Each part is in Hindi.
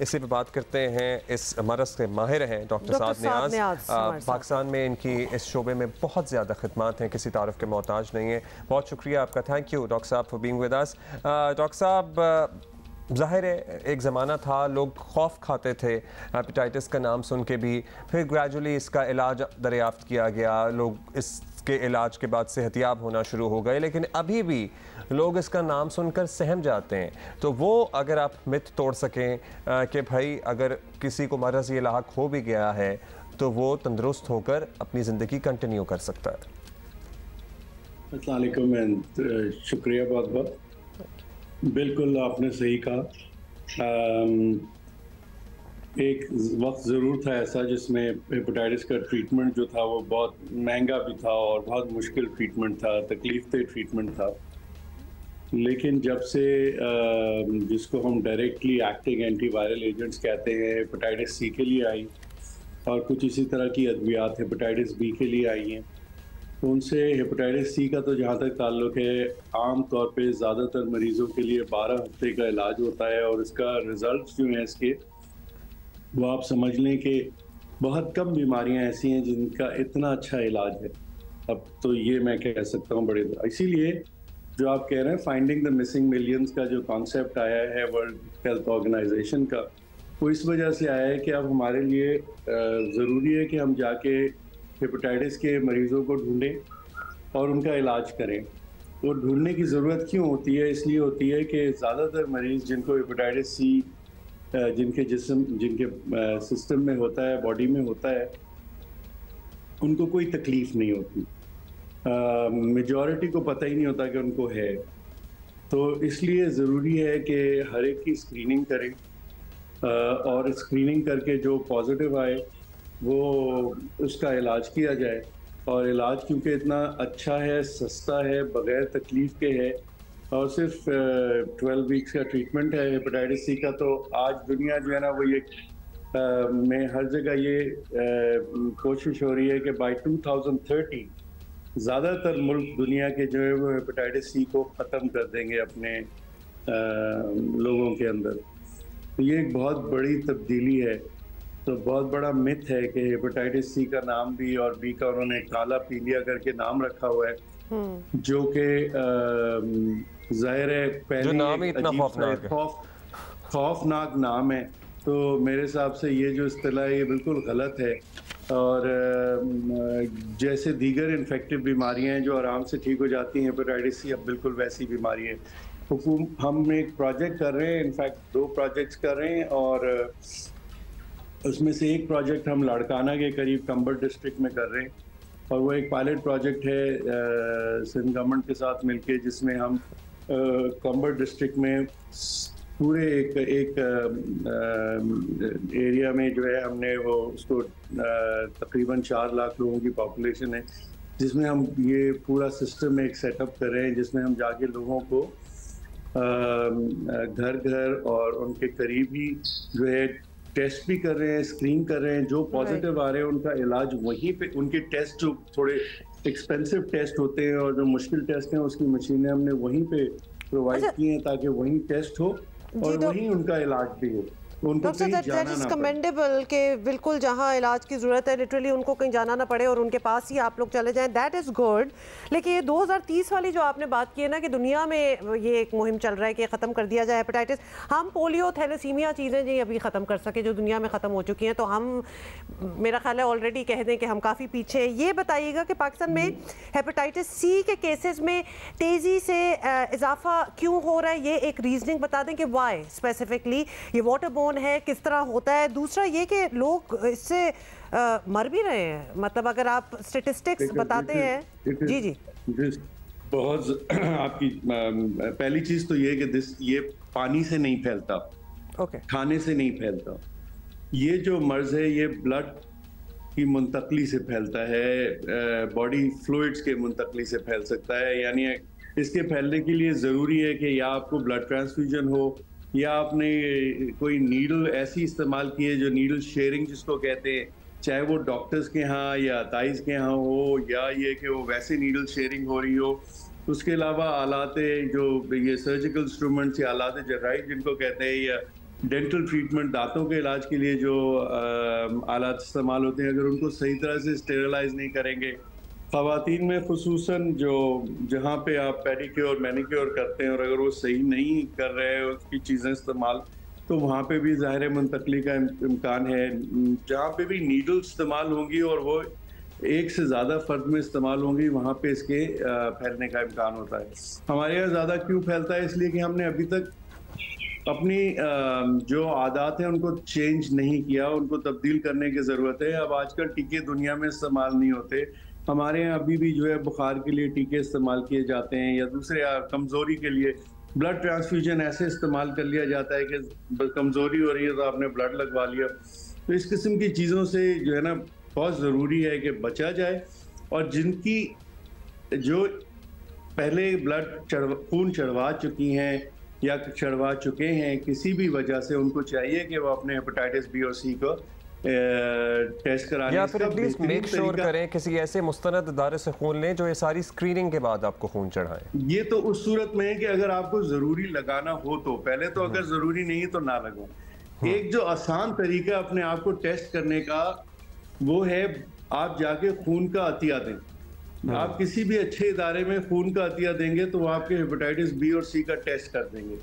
इसी पे बात करते हैं। इस मरज़ के माहिर हैं डॉक्टर साद नियाज़। पाकिस्तान में इनकी इस शोबे में बहुत ज़्यादा खिदमत हैं, किसी तारुफ के मोहताज नहीं है। बहुत शुक्रिया आपका, थैंक यू डॉक्टर साहब for being with us. Doctor साहब, ज़ाहिर है एक ज़माना था लोग खौफ खाते थे हेपेटाइटिस का नाम सुन के भी, फिर ग्रेजुअली इसका इलाज दरियाफ़्त किया गया, लोग इसके इलाज के बाद सेहतियाब होना शुरू हो गए, लेकिन अभी भी लोग इसका नाम सुनकर सहम जाते हैं। तो वो अगर आप मिथ तोड़ सकें कि भाई अगर किसी को मरज़ ये लाहक हो भी गया है तो वो तंदुरुस्त होकर अपनी ज़िंदगी कंटिन्यू कर सकता है। अस्सलाम वालेकुम, शुक्रिया बहुत बहुत। बिल्कुल आपने सही कहा। एक वक्त ज़रूर था ऐसा जिसमें हेपेटाइटिस का ट्रीटमेंट जो था वो बहुत महंगा भी था और बहुत मुश्किल ट्रीटमेंट था, तकलीफ दह ट्रीटमेंट था। लेकिन जब से जिसको हम डायरेक्टली एक्टिंग एंटीवायरल एजेंट्स कहते हैं, हेपेटाइटिस सी के लिए आई और कुछ इसी तरह की अद्वियात हेपेटाइटिस बी के लिए आई हैं, तो उनसे हेपेटाइटिस सी का तो जहाँ तक ताल्लुक़ है, आम तौर पे ज़्यादातर मरीज़ों के लिए 12 हफ्ते का इलाज होता है और इसका रिज़ल्ट जो हैं इसके, वो आप समझ लें कि बहुत कम बीमारियां ऐसी हैं जिनका इतना अच्छा इलाज है। अब तो ये मैं कह सकता हूँ बड़े, इसीलिए जो आप कह रहे हैं फाइंडिंग द मिसिंग मिलियंस का जो कॉन्सेप्ट आया है वर्ल्ड हेल्थ ऑर्गेनाइजेशन का, वो इस वजह से आया है कि अब हमारे लिए ज़रूरी है कि हम जाके हेपेटाइटिस के मरीज़ों को ढूंढें और उनका इलाज करें। वो ढूंढने की ज़रूरत क्यों होती है? इसलिए होती है कि ज़्यादातर मरीज़ जिनको हेपेटाइटिस सी जिनके सिस्टम में होता है, बॉडी में होता है, उनको कोई तकलीफ़ नहीं होती। मेजॉरिटी को पता ही नहीं होता कि उनको है। तो इसलिए ज़रूरी है कि हर एक की स्क्रीनिंग करें और स्क्रीनिंग करके जो पॉजिटिव आए वो उसका इलाज किया जाए। और इलाज क्योंकि इतना अच्छा है, सस्ता है, बग़ैर तकलीफ़ के है और सिर्फ 12 वीक्स का ट्रीटमेंट है हेपेटाइटिस सी का, तो आज दुनिया जो है ना वो ये में हर जगह ये कोशिश हो रही है कि बाय 2030 ज़्यादातर मुल्क दुनिया के जो है वो हेपेटाइटिस सी को ख़त्म कर देंगे अपने लोगों के अंदर। तो ये एक बहुत बड़ी तब्दीली है। तो बहुत बड़ा मिथ है कि हेपेटाइटिस सी का नाम भी और बी का उन्होंने काला पीलिया करके नाम रखा हुआ है, जो कि ज़ाहिर है पहले नाम ही इतना खौफनाक नाम है। तो मेरे हिसाब से ये जो इस्तिलाह है ये बिल्कुल गलत है। और जैसे दीगर इन्फेक्टिव बीमारियां हैं जो आराम से ठीक हो जाती हैं, हेपेटाइटिस सी अब बिल्कुल वैसी बीमारी है। हम एक प्रोजेक्ट कर रहे हैं, इनफैक्ट 2 प्रोजेक्ट्स कर रहे हैं और उसमें से एक प्रोजेक्ट हम लाड़काना के करीब कंबर डिस्ट्रिक्ट में कर रहे हैं और वो एक पायलट प्रोजेक्ट है सिंध गवर्नमेंट के साथ मिलके, जिसमें हम कंबर डिस्ट्रिक्ट में पूरे एक एरिया में जो है हमने वो उसको तकरीबन 4 लाख लोगों की पॉपुलेशन है, जिसमें हम ये पूरा सिस्टम एक सेटअप कर रहे हैं, जिसमें हम जाके लोगों को घर घर और उनके करीब ही जो है टेस्ट भी कर रहे हैं, स्क्रीन कर रहे हैं। जो पॉजिटिव आ रहे हैं उनका इलाज वहीं पे, उनके टेस्ट जो थोड़े एक्सपेंसिव टेस्ट होते हैं और जो मुश्किल टेस्ट हैं उसकी मशीनें हमने वहीं पे प्रोवाइड की हैं ताकि वहीं टेस्ट हो और वहीं उनका इलाज भी हो। डॉक्टर दैट इज कमेंडेबल कि बिल्कुल जहां इलाज की ज़रूरत है लिटरली उनको कहीं जाना ना पड़े और उनके पास ही आप लोग चले जाएं, दैट इज़ गुड। लेकिन ये 2030 वाली जो आपने बात की है ना कि दुनिया में ये एक मुहिम चल रहा है कि ख़त्म कर दिया जाए हेपेटाइटिस, हम पोलियो थैलेसीमिया चीज़ें जी अभी ख़त्म कर सके जो दुनिया में ख़त्म हो चुकी हैं, तो हम मेरा ख्याल है ऑलरेडी कह दें कि हम काफ़ी पीछे। ये बताइएगा कि पाकिस्तान में हेपेटाइटिस सी के केसेस में तेज़ी से इजाफा क्यों हो रहा है? ये एक रीजनिंग बता दें कि वाई स्पेसिफिकली ये वाटरबोर्न है, किस तरह होता है। दूसरा ये कि लोग इससे मर भी रहे हैं, मतलब अगर आप स्टेटिस्टिक्स बताते हैं। जी जी बहुत आपकी पहली चीज तो ये कि ये पानी से नहीं फैलता, खाने से नहीं फैलता। ये जो मर्ज है ये ब्लड की मुंतकली से फैलता है, बॉडी फ्लूइड्स के मुंतकली से फैल सकता है। यानी इसके फैलने के लिए ज़रूरी है कि या आपको ब्लड ट्रांसफ्यूजन हो या आपने कोई नीडल ऐसी इस्तेमाल की है जो नीडल शेयरिंग जिसको कहते हैं, चाहे वो डॉक्टर्स के यहाँ या ताइज के यहाँ हो या ये कि वो वैसे नीडल शेयरिंग हो रही हो। उसके अलावा आलात जो ये सर्जिकल इंस्ट्रूमेंट्स या आलात जर्राही जिनको कहते हैं, या डेंटल ट्रीटमेंट, दांतों के इलाज के लिए जो आलात इस्तेमाल होते हैं, अगर उनको सही तरह से स्टेरलाइज नहीं करेंगे, ख़वातीन में खुसूसन जो जहाँ पे आप पेडिक्योर मैनिक्योर करते हैं और अगर वो सही नहीं कर रहे हैं उसकी चीज़ें इस्तेमाल, तो वहाँ पे भी ज़ाहिर मुंतकली का इम्कान है। जहाँ पे भी नीडल इस्तेमाल होंगी और वो एक से ज़्यादा फ़र्द में इस्तेमाल होंगी, वहाँ पे इसके फैलने का इम्कान होता है। हमारे यहाँ ज़्यादा क्यों फैलता है? इसलिए कि हमने अभी तक अपनी जो आदत है उनको चेंज नहीं किया, उनको तब्दील करने की ज़रूरत है। अब आजकल टीके दुनिया में इस्तेमाल नहीं होते। हमारे यहाँ अभी भी जो है बुखार के लिए टीके इस्तेमाल किए जाते हैं, या दूसरे कमज़ोरी के लिए ब्लड ट्रांसफ्यूजन ऐसे इस्तेमाल कर लिया जाता है कि कमज़ोरी हो रही है तो आपने ब्लड लगवा लिया। तो इस किस्म की चीज़ों से जो है ना बहुत ज़रूरी है कि बचा जाए, और जिनकी जो पहले खून चढ़वा चुकी हैं या चढ़वा चुके हैं किसी भी वजह से, उनको चाहिए कि वो अपने हेपेटाइटिस बी और सी को टेस्ट कराने या फिर एटलीस्ट मेक श्योर करें किसी ऐसे मुस्तनद इदारे से खून लें जो ये सारी स्क्रीनिंग के बाद आपको खून चढ़ाएं। ये तो उस सूरत में है कि अगर आपको जरूरी लगाना हो तो पहले तो, अगर जरूरी नहीं है तो ना लगाओ। एक जो आसान तरीका अपने आप को टेस्ट करने का वो है आप जाके खून का अतिया दें। आप किसी भी अच्छे इदारे में खून का अतिया देंगे तो वो आपके हेपेटाइटिस बी और सी का टेस्ट कर देंगे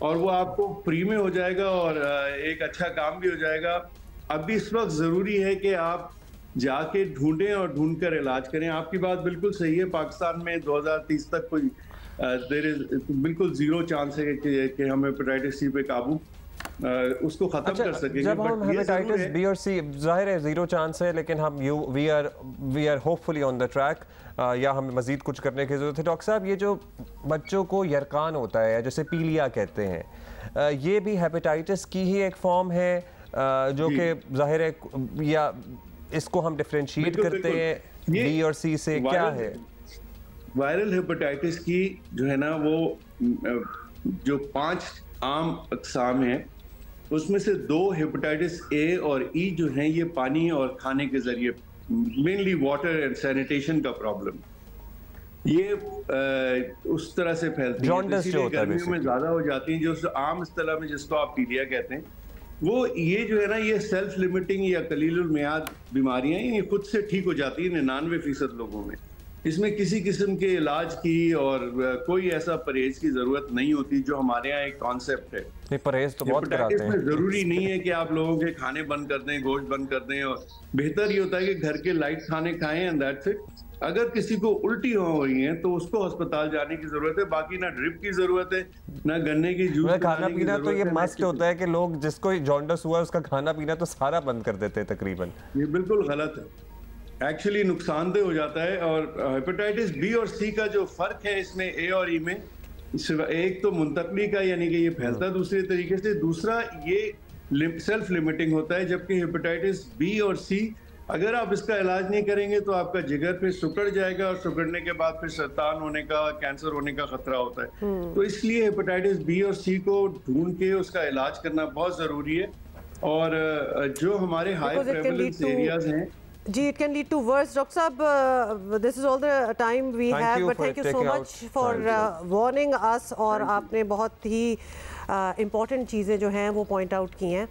और वो आपको फ्री में हो जाएगा और एक अच्छा काम भी हो जाएगा। अभी इस वक्त जरूरी है कि आप जाके ढूंढें और ढूंढकर इलाज करें। आपकी बात बिल्कुल सही है, पाकिस्तान में 2030 तक कोई बिल्कुल जीरो चांस है कि हम हेपेटाइटिस सी पे काबू उसको खत्म कर सकेंगे। जब हम हेपेटाइटिस बी और सी, जाहिर है जीरो चांस है, लेकिन हम we are hopefully on the track, या हमें मजीद कुछ करने की जरूरत है। डॉक्टर साहब, ये जो बच्चों को यरकान होता है जैसे पीलिया कहते हैं, ये भी हेपेटाइटिस की ही एक फॉर्म है जो कि जाहिर है, या इसको हम डिफरेंशिएट करते हैं बी और सी से? क्या है वायरल हेपेटाइटिस की जो है ना, वो जो 5 आम अक़साम हैं उसमें से 2 हेपेटाइटिस ए और ई जो हैं ये पानी और खाने के जरिए, मेनली वाटर एंड सैनिटेशन का प्रॉब्लम, ये उस तरह से फैलती है, इसीलिए गर्मियों में ज्यादा हो जाती है। जो आम इस्तिलाह में जिसको आप पीलिया कहते हैं, वो ये जो है ना, ये सेल्फ लिमिटिंग या कलीलुल मियाद बीमारियां ये खुद से ठीक हो जाती है 99% लोगों में। इसमें किसी किस्म के इलाज की और कोई ऐसा परहेज की जरूरत नहीं होती जो हमारे यहाँ एक कॉन्सेप्ट है। परहेज तो बहुत कराते हैं। जरूरी नहीं है कि आप लोगों के खाने बंद कर दें, गोश्त बंद कर दें, और बेहतर ये होता है कि घर के लाइट खाने खाएं एंड दैट्स इट। अगर किसी को उल्टी हो रही है तो उसको अस्पताल जाने की जरूरत है, बाकी ना ड्रिप की जरूरत है ना गन्ने की जूस खाना पीना। तो ये मस्ट होता है कि लोग, जिसको जॉन्डिस हुआ उसका खाना पीना तो सारा बंद कर देते हैं तकरीबन। ये बिल्कुल गलत है, एक्चुअली नुकसानदेह हो जाता है। और हेपेटाइटिस बी और सी का जो फर्क है इसमें ए और ई में, एक तो मुंतकली का यानी कि ये फैलता दूसरे तरीके से, दूसरा ये सेल्फ लिमिटिंग होता है। जबकि हेपेटाइटिस बी और सी अगर आप इसका इलाज नहीं करेंगे तो आपका जिगर फिर सिकुड़ जाएगा और सिकुड़ने के बाद फिर सरतान होने का, कैंसर होने का खतरा होता है। तो इसलिए हेपेटाइटिस बी और सी को ढूंढ के उसका इलाज करना बहुत जरूरी है। और जो हमारे हाई प्रेवलेंस एरियाज हैं जी, it can lead to worse. Dr. Saab, this is all the time we have, but thank you so much for warning us, और आपने बहुत ही important चीज़ें जो हैं वो पॉइंट आउट की हैं।